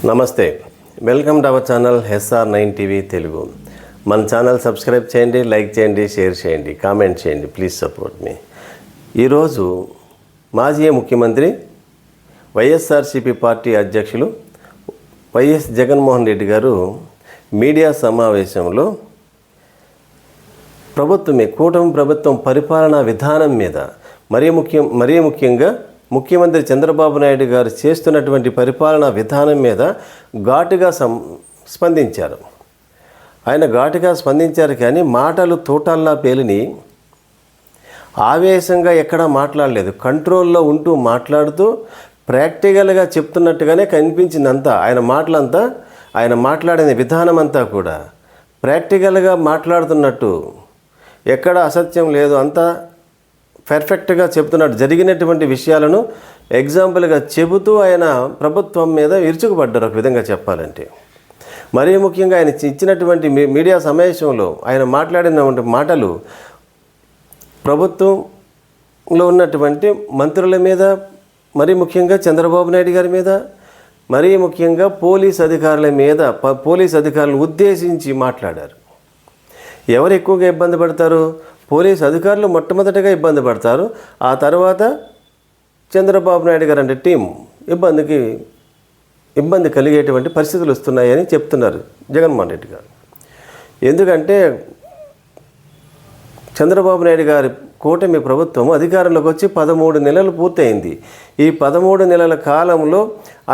నమస్తే, welcome to our channel SR9 TV Telugu. మన channel subscribe చేయండి, లైక్ చేయండి, షేర్ చేయండి, కామెంట్ చేయండి. ప్లీజ్ సపోర్ట్ మీ. ఈరోజు మాజీ ముఖ్యమంత్రి వైఎస్ఆర్సీపీ పార్టీ అధ్యక్షులు వైఎస్ జగన్మోహన్ రెడ్డి గారు మీడియా సమావేశంలో కూటమి ప్రభుత్వం పరిపాలనా విధానం మీద మరీ ముఖ్యంగా ముఖ్యమంత్రి చంద్రబాబు నాయుడు గారు చేస్తున్నటువంటి పరిపాలనా విధానం మీద ఘాటుగా స్పందించారు. ఆయన ఘాటుగా స్పందించారు, కానీ మాటలు తోటల్లా పేలిని. ఆవేశంగా ఎక్కడా మాట్లాడలేదు, కంట్రోల్లో ఉంటూ మాట్లాడుతూ ప్రాక్టికల్గా చెప్తున్నట్టుగానే కనిపించిందంతా. ఆయన మాట్లాడిన విధానం అంతా కూడా ప్రాక్టికల్గా మాట్లాడుతున్నట్టు, ఎక్కడ అసత్యం లేదు, అంతా పర్ఫెక్ట్గా చెప్తున్నాడు. జరిగినటువంటి విషయాలను ఎగ్జాంపుల్గా చెబుతూ ఆయన ప్రభుత్వం మీద విరుచుకుపడ్డారు. ఒక విధంగా చెప్పాలంటే మరీ ముఖ్యంగా ఆయన ఇచ్చినటువంటి మీడియా సమావేశంలో ఆయన మాట్లాడినటువంటి మాటలు ప్రభుత్వంలో ఉన్నటువంటి మంత్రుల మీద, మరీ ముఖ్యంగా చంద్రబాబు నాయుడు గారి మీద, మరీ ముఖ్యంగా పోలీస్ అధికారులను ఉద్దేశించి మాట్లాడారు. ఎవరు ఎక్కువగా ఇబ్బంది పడతారు? పోలీసు అధికారులు మొట్టమొదటిగా ఇబ్బంది పడతారు. ఆ తర్వాత చంద్రబాబు నాయుడు గారు అంటే టీం ఇబ్బంది కలిగేటువంటి పరిస్థితులు వస్తున్నాయని చెప్తున్నారు జగన్మోహన్ రెడ్డి గారు. ఎందుకంటే చంద్రబాబు నాయుడు గారి కూటమి ప్రభుత్వం అధికారంలోకి వచ్చి 13 నెలలు పూర్తయింది. ఈ 13 నెలల కాలంలో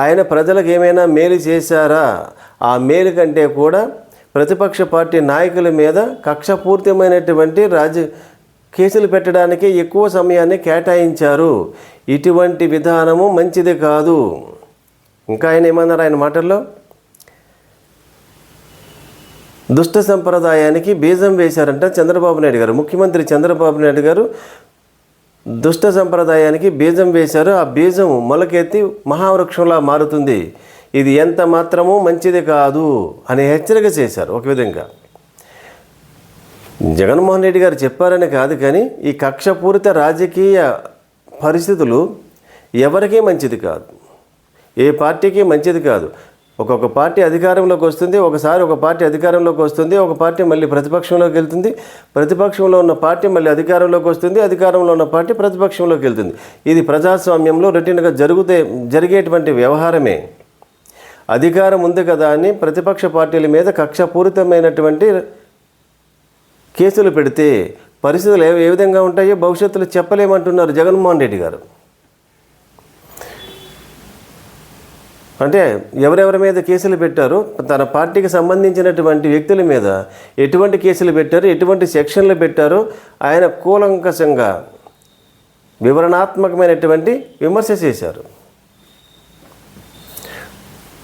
ఆయన ప్రజలకు ఏమైనా మేలు చేశారా? ఆ మేలు కంటే కూడా ప్రతిపక్ష పార్టీ నాయకుల మీద కక్షపూరితమైనటువంటి కేసులు పెట్టడానికి ఎక్కువ సమయాన్ని కేటాయించారు. ఇటువంటి విధానము మంచిది కాదు. ఇంకా ఆయన ఏమన్నారు? ఆయన మాటల్లో దుష్ట సంప్రదాయానికి బీజం వేశారంట చంద్రబాబు నాయుడు గారు. ముఖ్యమంత్రి చంద్రబాబు నాయుడు గారు దుష్ట సంప్రదాయానికి బీజం వేశారు. ఆ బీజం మొలకెత్తి మహావృక్షంలా మారుతుంది. ఇది ఎంత మాత్రమూ మంచిది కాదు అని హెచ్చరిక చేశారు. ఒక విధంగా జగన్మోహన్ రెడ్డి గారు చెప్పారని కాదు, కానీ ఈ కక్షపూరిత రాజకీయ పరిస్థితులు ఎవరికీ మంచిది కాదు, ఏ పార్టీకి మంచిది కాదు. ఒక్కొక్క పార్టీ అధికారంలోకి వస్తుంది, ఒకసారి ఒక పార్టీ అధికారంలోకి వస్తుంది, ఒక పార్టీ మళ్ళీ ప్రతిపక్షంలోకి వెళ్తుంది, ప్రతిపక్షంలో ఉన్న పార్టీ మళ్ళీ అధికారంలోకి వస్తుంది, అధికారంలో ఉన్న పార్టీ ప్రతిపక్షంలోకి వెళ్తుంది. ఇది ప్రజాస్వామ్యంలో రొటీన్గా జరిగేటువంటి వ్యవహారమే. అధికారం ఉంది కదా అని ప్రతిపక్ష పార్టీల మీద కక్షపూరితమైనటువంటి కేసులు పెడితే పరిస్థితులు ఏ విధంగా ఉంటాయో భవిష్యత్తులో చెప్పలేమంటున్నారు జగన్మోహన్ రెడ్డి గారు. అంటే ఎవరెవరి మీద కేసులు పెట్టారో, తన పార్టీకి సంబంధించినటువంటి వ్యక్తుల మీద ఎటువంటి కేసులు పెట్టారు, ఎటువంటి సెక్షన్లు పెట్టారో ఆయన కూలంకషంగా వివరణాత్మకమైనటువంటి విమర్శ చేశారు.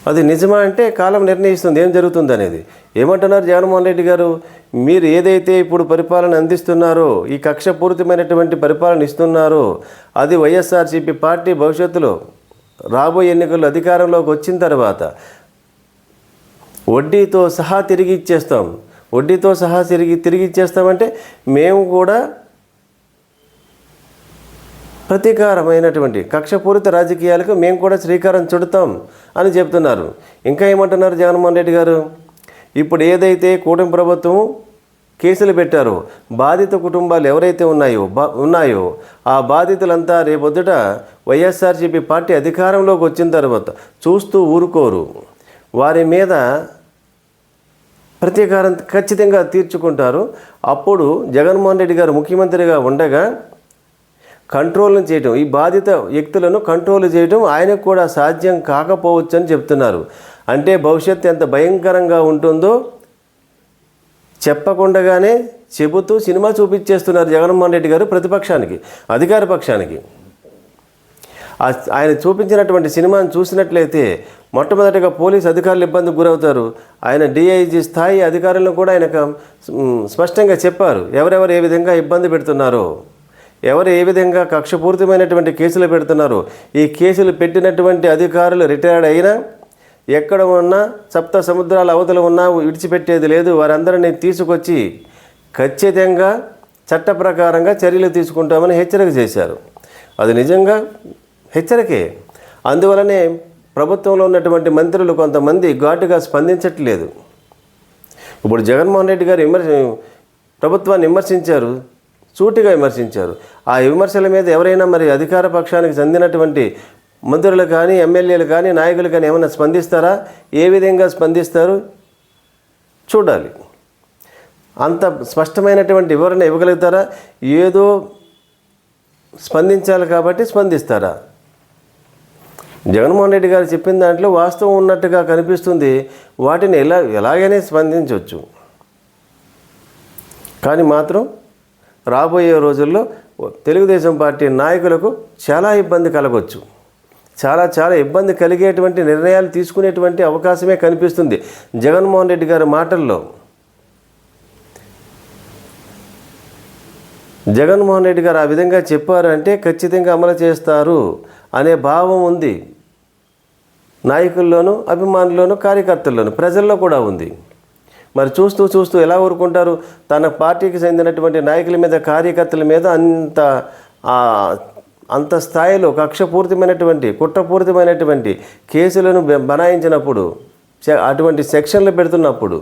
అది నిజమా అంటే కాలం నిర్ణయిస్తుంది ఏం జరుగుతుంది అనేది. ఏమంటున్నారు జగన్మోహన్ రెడ్డి గారు? మీరు ఏదైతే ఇప్పుడు పరిపాలన అందిస్తున్నారో, ఈ కక్షపూరితమైనటువంటి పరిపాలన ఇస్తున్నారో, అది వైఎస్ఆర్సీపీ పార్టీ భవిష్యత్తులో రాబోయే ఎన్నికల్లో అధికారంలోకి వచ్చిన తర్వాత వడ్డీతో సహా తిరిగి ఇచ్చేస్తాం. వడ్డీతో సహా తిరిగి ఇచ్చేస్తామంటే మేము కూడా ప్రతీకారమైనటువంటి కక్షపూరిత రాజకీయాలకు మేము కూడా శ్రీకారం చుడతాం అని చెప్తున్నారు. ఇంకా ఏమంటున్నారు జగన్మోహన్ రెడ్డి గారు? ఇప్పుడు ఏదైతే కూటమి ప్రభుత్వం కేసులు పెట్టారో, బాధిత కుటుంబాలు ఎవరైతే ఉన్నాయో ఆ బాధితులంతా రేపొద్దుట వైఎస్ఆర్సీపీ పార్టీ అధికారంలోకి వచ్చిన తర్వాత చూస్తూ ఊరుకోరు. వారి మీద ప్రతీకారం ఖచ్చితంగా తీర్చుకుంటారు. అప్పుడు జగన్మోహన్ రెడ్డి గారు ముఖ్యమంత్రిగా ఉండగా కంట్రోల్ చేయటం, ఈ బాధిత వ్యక్తులను కంట్రోల్ చేయటం ఆయనకు కూడా సాధ్యం కాకపోవచ్చు అని చెప్తున్నారు. అంటే భవిష్యత్తు ఎంత భయంకరంగా ఉంటుందో చెప్పకుండానే చెబుతూ సినిమా చూపించేస్తున్నారు జగన్మోహన్ రెడ్డి గారు ప్రతిపక్షానికి, అధికార పక్షానికి. ఆయన చూపించినటువంటి సినిమాను చూసినట్లయితే మొట్టమొదటిగా పోలీసు అధికారులు ఇబ్బందికి గురవుతారు. ఆయన DIG స్థాయి అధికారులను కూడా ఆయనకు స్పష్టంగా చెప్పారు ఎవరెవరు ఏ విధంగా ఇబ్బంది పెడుతున్నారో, ఎవరు ఏ విధంగా కక్షపూరితమైనటువంటి కేసులు పెడుతున్నారు. ఈ కేసులు పెట్టినటువంటి అధికారులు రిటైర్డ్ అయినా, ఎక్కడ ఉన్నా, సప్త సముద్రాల అవతల ఉన్నా విడిచిపెట్టేది లేదు. వారందరినీ తీసుకొచ్చి ఖచ్చితంగా చట్ట ప్రకారంగా చర్యలు తీసుకుంటామని హెచ్చరిక చేశారు. అది నిజంగా హెచ్చరికే. అందువలనే ప్రభుత్వంలో ఉన్నటువంటి మంత్రులు కొంతమంది ఘాటుగా స్పందించట్లేదు. ఇప్పుడు జగన్మోహన్ రెడ్డి గారు ప్రభుత్వాన్ని విమర్శించారు, సూటిగా విమర్శించారు. ఆ విమర్శల మీద ఎవరైనా మరి అధికార పక్షానికి చెందినటువంటి మంత్రులు కానీ, ఎమ్మెల్యేలు కానీ, నాయకులు కానీ ఏమైనా స్పందిస్తారా? ఏ విధంగా స్పందిస్తారు చూడాలి. అంత స్పష్టమైనటువంటి వివరణ ఇవ్వగలుగుతారా? ఏదో స్పందించాలి కాబట్టి స్పందిస్తారా? జగన్మోహన్ రెడ్డి గారు చెప్పిన దాంట్లో వాస్తవం ఉన్నట్టుగా కనిపిస్తుంది. వాటిని ఎలాగైనా స్పందించవచ్చు. కానీ మాత్రం రాబోయే రోజుల్లో తెలుగుదేశం పార్టీ నాయకులకు చాలా ఇబ్బంది కలగవచ్చు. చాలా ఇబ్బంది కలిగేటువంటి నిర్ణయాలు తీసుకునేటువంటి అవకాశమే కనిపిస్తుంది జగన్మోహన్ రెడ్డి గారి మాటల్లో. జగన్మోహన్ రెడ్డి గారు ఆ విధంగా చెప్పారంటే ఖచ్చితంగా అమలు చేస్తారు అనే భావం ఉంది నాయకుల్లోనూ, అభిమానుల్లోనూ, కార్యకర్తల్లోనూ, ప్రజల్లో కూడా ఉంది. మరి చూస్తూ ఎలా ఊరుకుంటారు? తన పార్టీకి చెందినటువంటి నాయకుల మీద, కార్యకర్తల మీద అంత స్థాయిలో కక్షపూరితమైనటువంటి, కుట్రపూరితమైనటువంటి కేసులను బనాయించినప్పుడు, అటువంటి సెక్షన్లు పెడుతున్నప్పుడు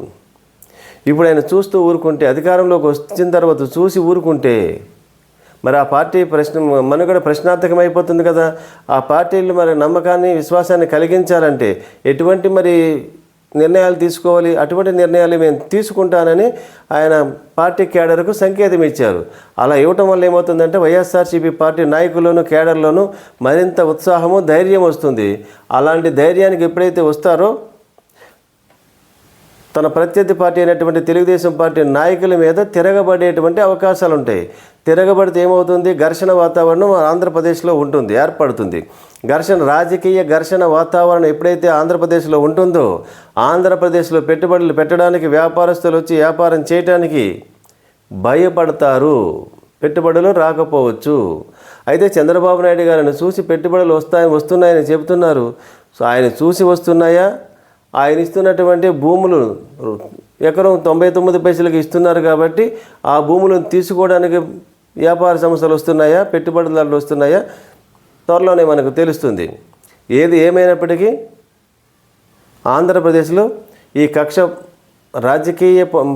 ఇప్పుడు ఆయన చూస్తూ ఊరుకుంటే, అధికారంలోకి వచ్చిన తర్వాత చూసి ఊరుకుంటే మరి ఆ పార్టీ మనుగడ ప్రశ్నార్థకమైపోతుంది కదా. ఆ పార్టీలు మరి నమ్మకాన్ని, విశ్వాసాన్ని కలిగించాలంటే ఎటువంటి మరి నిర్ణయాలు తీసుకోవాలి? అటువంటి నిర్ణయాలు మేము తీసుకుంటానని ఆయన పార్టీ కేడర్కు సంకేతం ఇచ్చారు. అలా ఇవ్వటం వల్ల ఏమవుతుందంటే వైఎస్ఆర్సీపీ పార్టీ నాయకుల్లోనూ, కేడర్లోనూ మరింత ఉత్సాహము, ధైర్యం వస్తుంది. అలాంటి ధైర్యానికి ఎప్పుడైతే వస్తారో తన ప్రత్యర్థి పార్టీ అయినటువంటి తెలుగుదేశం పార్టీ నాయకుల మీద తిరగబడేటువంటి అవకాశాలు ఉంటాయి. తిరగబడితే ఏమవుతుంది? ఘర్షణ వాతావరణం ఆంధ్రప్రదేశ్లో ఉంటుంది, ఏర్పడుతుంది. రాజకీయ ఘర్షణ వాతావరణం ఎప్పుడైతే ఆంధ్రప్రదేశ్లో ఉంటుందో, ఆంధ్రప్రదేశ్లో పెట్టుబడులు పెట్టడానికి, వ్యాపారస్తులు వచ్చి వ్యాపారం చేయడానికి భయపడతారు. పెట్టుబడులు రాకపోవచ్చు. అయితే చంద్రబాబు నాయుడు గారిని చూసి పెట్టుబడులు వస్తున్నాయని చెబుతున్నారు. సో ఆయన చూసి వస్తున్నాయా? ఆయన ఇస్తున్నటువంటి భూములు ఎకరం 99 పైసలకి ఇస్తున్నారు కాబట్టి ఆ భూములను తీసుకోవడానికి వ్యాపార సంస్థలు వస్తున్నాయా, పెట్టుబడిదారులు వస్తున్నాయా? త్వరలోనే మనకు తెలుస్తుంది. ఏది ఏమైనప్పటికీ ఆంధ్రప్రదేశ్లో ఈ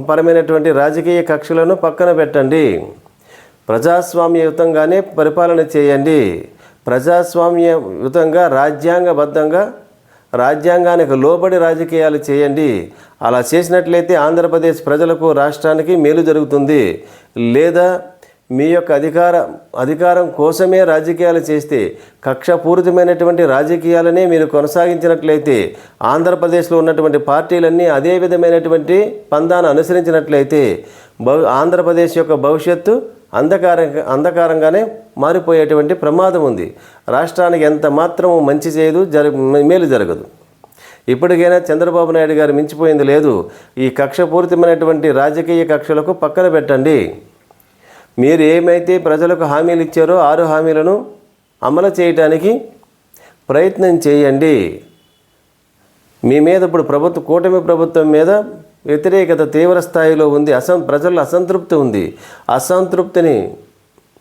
పరమైనటువంటి రాజకీయ కక్షలను పక్కన పెట్టండి. ప్రజాస్వామ్యయుతంగానే పరిపాలన చేయండి. ప్రజాస్వామ్యయుతంగా, రాజ్యాంగబద్ధంగా, రాజ్యాంగానికి లోబడి రాజకీయాలు చేయండి. అలా చేసినట్లయితే ఆంధ్రప్రదేశ్ ప్రజలకు, రాష్ట్రానికి మేలు జరుగుతుంది. లేదా మీ యొక్క అధికారం కోసమే రాజకీయాలు చేస్తే, కక్షపూరితమైనటువంటి రాజకీయాలనే మీరు కొనసాగించినట్లయితే, ఆంధ్రప్రదేశ్లో ఉన్నటువంటి పార్టీలన్నీ అదే విధమైనటువంటి పందాను అనుసరించినట్లయితే ఆంధ్రప్రదేశ్ యొక్క భవిష్యత్తు అంధకారంగానే మారిపోయేటువంటి ప్రమాదం ఉంది. రాష్ట్రానికి ఎంత మాత్రము మంచి చేయదు, మేలు జరగదు. ఇప్పటికైనా చంద్రబాబు నాయుడు గారు మించిపోయింది లేదు. ఈ కక్షపూరితమైనటువంటి రాజకీయ కక్షలకు పక్కన పెట్టండి. మీరు ఏమైతే ప్రజలకు హామీలు ఇచ్చారో 6 హామీలను అమలు చేయడానికి ప్రయత్నం చేయండి. మీ మీద ఇప్పుడు కూటమి ప్రభుత్వం మీద వ్యతిరేకత తీవ్ర స్థాయిలో ఉంది. ప్రజల్లో అసంతృప్తి ఉంది. అసంతృప్తిని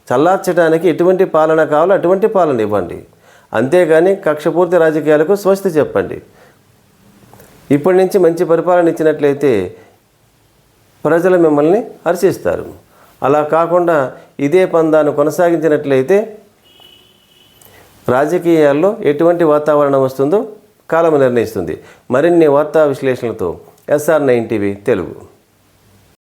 చల్లార్చడానికి ఎటువంటి పాలన కావాలో అటువంటి పాలన ఇవ్వండి. అంతేగాని కక్షపూర్తి రాజకీయాలకు స్వస్తి చెప్పండి. ఇప్పటి నుంచి మంచి పరిపాలన ఇచ్చినట్లయితే ప్రజలు మిమ్మల్ని హర్షిస్తారు. అలా కాకుండా ఇదే పందాను కొనసాగించినట్లయితే రాజకీయాల్లో ఎటువంటి వాతావరణం వస్తుందో కాలం నిర్ణయిస్తుంది. మరిన్ని వార్తా విశ్లేషణలతో SR9 టీవీ తెలుగు.